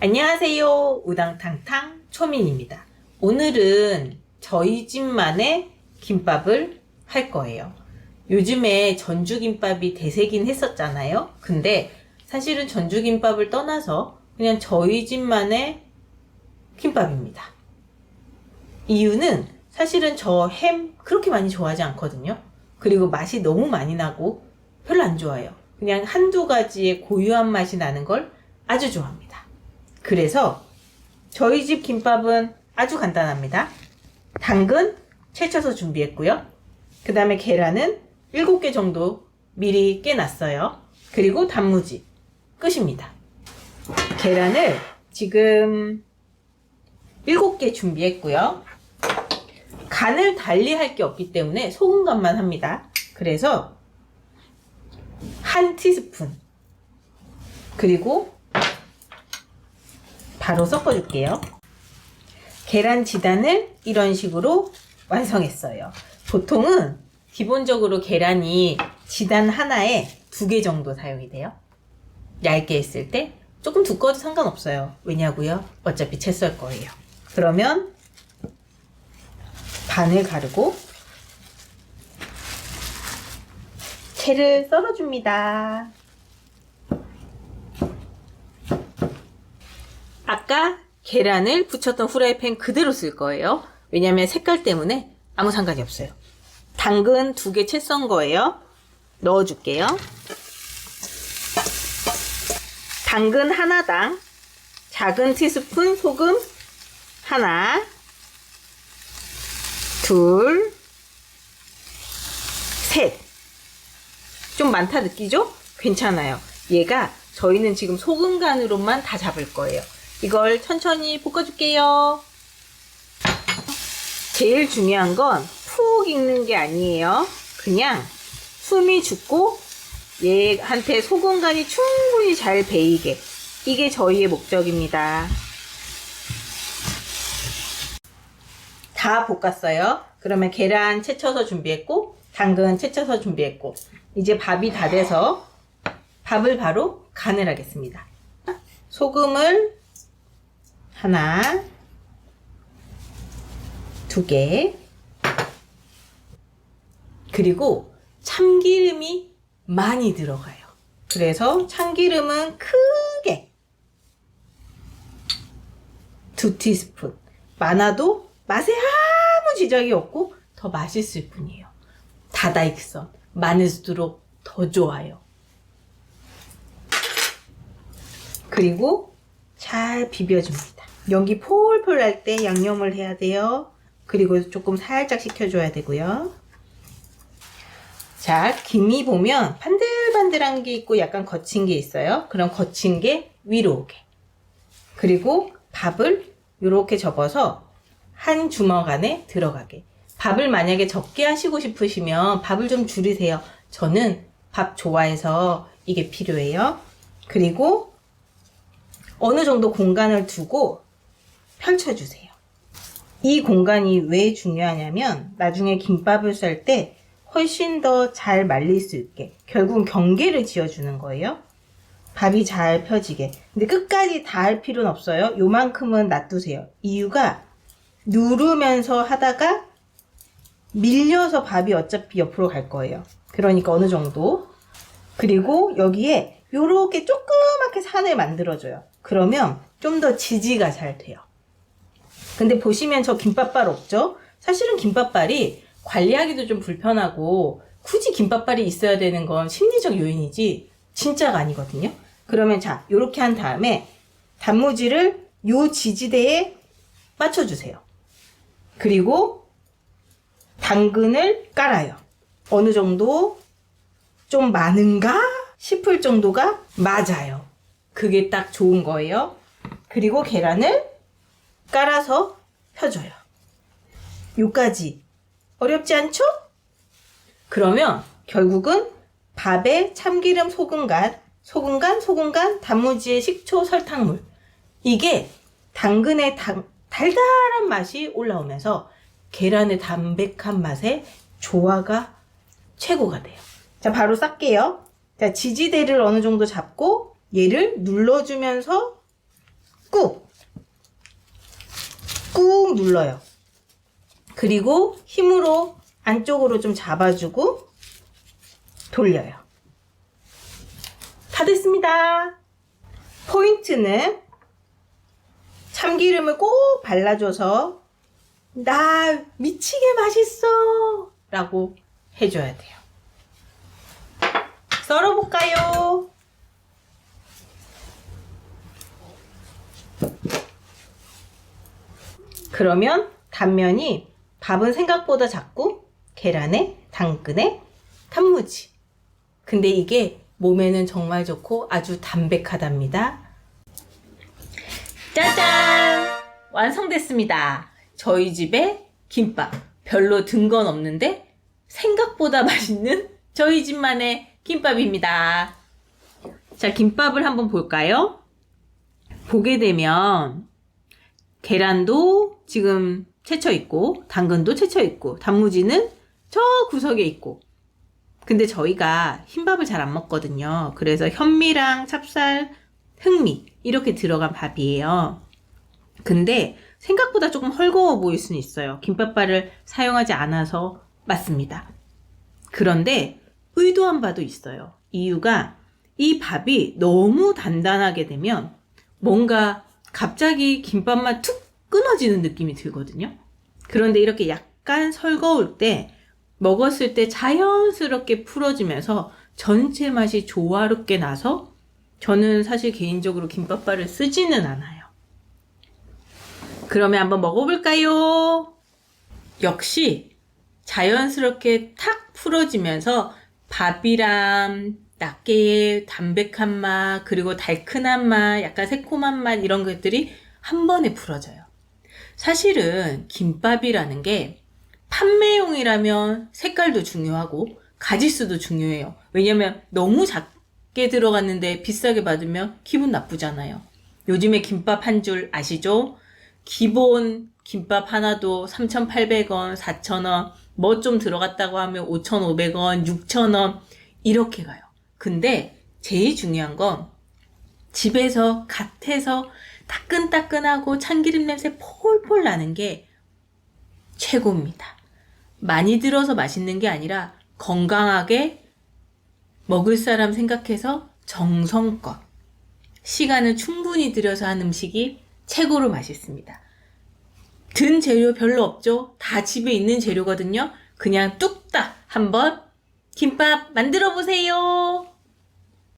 안녕하세요. 우당탕탕 초민입니다. 오늘은 저희 집만의 김밥을 할 거예요. 요즘에 전주김밥이 대세긴 했었잖아요. 근데 사실은 전주김밥을 떠나서 그냥 저희 집만의 김밥입니다. 이유는 사실은 저 햄 그렇게 많이 좋아하지 않거든요. 그리고 맛이 너무 많이 나고 별로 안 좋아해요. 그냥 한두 가지의 고유한 맛이 나는 걸 아주 좋아합니다. 그래서 저희 집 김밥은 아주 간단합니다. 당근 채쳐서 준비했고요. 그 다음에 계란은 7개 정도 미리 깨놨어요. 그리고 단무지 끝입니다. 계란을 지금 7개 준비했고요. 간을 달리 할 게 없기 때문에 소금 간만 합니다. 그래서 한 티스푼, 그리고 바로 섞어줄게요. 계란 지단을 이런 식으로 완성했어요. 보통은 기본적으로 계란이 지단 하나에 2개 정도 사용이 돼요. 얇게 했을 때 조금 두꺼워도 상관없어요. 왜냐고요? 어차피 채 썰 거예요. 그러면 반을 가르고 채를 썰어줍니다. 아까 계란을 붙였던 후라이팬 그대로 쓸 거예요. 왜냐면 색깔 때문에 아무 상관이 없어요. 당근 2개 채 썬 거예요. 넣어줄게요. 당근 하나당 작은 티스푼 소금 하나, 둘, 셋. 좀 많다 느끼죠? 괜찮아요. 얘가 저희는 지금 소금 간으로만 다 잡을 거예요. 이걸 천천히 볶아줄게요. 제일 중요한 건 푹 익는 게 아니에요. 그냥 숨이 죽고 얘한테 소금 간이 충분히 잘 배이게, 이게 저희의 목적입니다. 다 볶았어요. 그러면 계란 채쳐서 준비했고 당근 채쳐서 준비했고 이제 밥이 다 돼서 밥을 바로 간을 하겠습니다. 소금을 하나, 2개, 그리고 참기름이 많이 들어가요. 그래서 참기름은 크게 2티스푼. 많아도 맛에 아무 지장이 없고 더 맛있을 뿐이에요. 다다익선, 많을수록 더 좋아요. 그리고 잘 비벼줍니다. 연기 폴폴 날 때 양념을 해야 돼요. 그리고 조금 살짝 식혀줘야 되고요. 자, 김이 보면 반들반들한 게 있고 약간 거친 게 있어요. 그럼 거친 게 위로 오게. 그리고 밥을 이렇게 접어서 한 주먹 안에 들어가게. 밥을 만약에 적게 하시고 싶으시면 밥을 좀 줄이세요. 저는 밥 좋아해서 이게 필요해요. 그리고 어느 정도 공간을 두고 펼쳐주세요. 이 공간이 왜 중요하냐면 나중에 김밥을 쌀 때 훨씬 더 잘 말릴 수 있게, 결국은 경계를 지어주는 거예요. 밥이 잘 펴지게. 근데 끝까지 다 할 필요는 없어요. 요만큼은 놔두세요. 이유가 누르면서 하다가 밀려서 밥이 어차피 옆으로 갈 거예요. 그러니까 어느 정도. 그리고 여기에 요렇게 조그맣게 산을 만들어줘요. 그러면 좀 더 지지가 잘 돼요. 근데 보시면 저 김밥발 없죠? 사실은 김밥발이 관리하기도 좀 불편하고 굳이 김밥발이 있어야 되는 건 심리적 요인이지 진짜가 아니거든요. 그러면 자, 요렇게 한 다음에 단무지를 요 지지대에 맞춰주세요. 그리고 당근을 깔아요. 어느 정도 좀 많은가 싶을 정도가 맞아요. 그게 딱 좋은 거예요. 그리고 계란을 깔아서 펴줘요. 요까지 어렵지 않죠? 그러면 결국은 밥에 참기름, 소금간, 단무지에 식초, 설탕물, 이게 당근의 달달한 맛이 올라오면서 계란의 담백한 맛의 조화가 최고가 돼요. 자, 바로 쌀게요. 자, 지지대를 어느 정도 잡고 얘를 눌러주면서 꾹 눌러요. 그리고 힘으로 안쪽으로 좀 잡아주고 돌려요. 다 됐습니다. 포인트는 참기름을 꼭 발라줘서 나 미치게 맛있어 라고 해줘야 돼요. 썰어볼까요? 그러면 단면이 밥은 생각보다 작고 계란에 당근에 단무지. 근데 이게 몸에는 정말 좋고 아주 담백하답니다. 짜잔! 완성됐습니다. 저희 집에 김밥. 별로 든 건 없는데 생각보다 맛있는 저희 집만의 김밥입니다. 자, 김밥을 한번 볼까요? 보게 되면 계란도 지금 채쳐 있고 당근도 채쳐 있고 단무지는 저 구석에 있고, 근데 저희가 흰밥을 잘 안 먹거든요. 그래서 현미랑 찹쌀, 흑미 이렇게 들어간 밥이에요. 근데 생각보다 조금 헐거워 보일 수는 있어요. 김밥발을 사용하지 않아서 맞습니다. 그런데 의도한 바도 있어요. 이유가 이 밥이 너무 단단하게 되면 뭔가 갑자기 김밥만 툭 끊어지는 느낌이 들거든요. 그런데 이렇게 약간 설거울 때 먹었을 때 자연스럽게 풀어지면서 전체 맛이 조화롭게 나서 저는 사실 개인적으로 김밥발을 쓰지는 않아요. 그러면 한번 먹어볼까요? 역시 자연스럽게 탁 풀어지면서 밥이랑 낫게의 담백한 맛, 그리고 달큰한 맛, 약간 새콤한 맛 이런 것들이 한 번에 풀어져요. 사실은 김밥이라는 게 판매용이라면 색깔도 중요하고 가짓수도 중요해요. 왜냐면 너무 작게 들어갔는데 비싸게 받으면 기분 나쁘잖아요. 요즘에 김밥 한 줄 아시죠? 기본 김밥 하나도 3,800원, 4,000원, 뭐 좀 들어갔다고 하면 5,500원, 6,000원 이렇게 가요. 근데 제일 중요한 건 집에서 갓 해서 따끈따끈하고 참기름 냄새 폴폴 나는 게 최고입니다. 많이 들어서 맛있는 게 아니라 건강하게 먹을 사람 생각해서 정성껏 시간을 충분히 들여서 한 음식이 최고로 맛있습니다. 든 재료 별로 없죠? 다 집에 있는 재료거든요. 그냥 뚝딱 한번 김밥 만들어 보세요.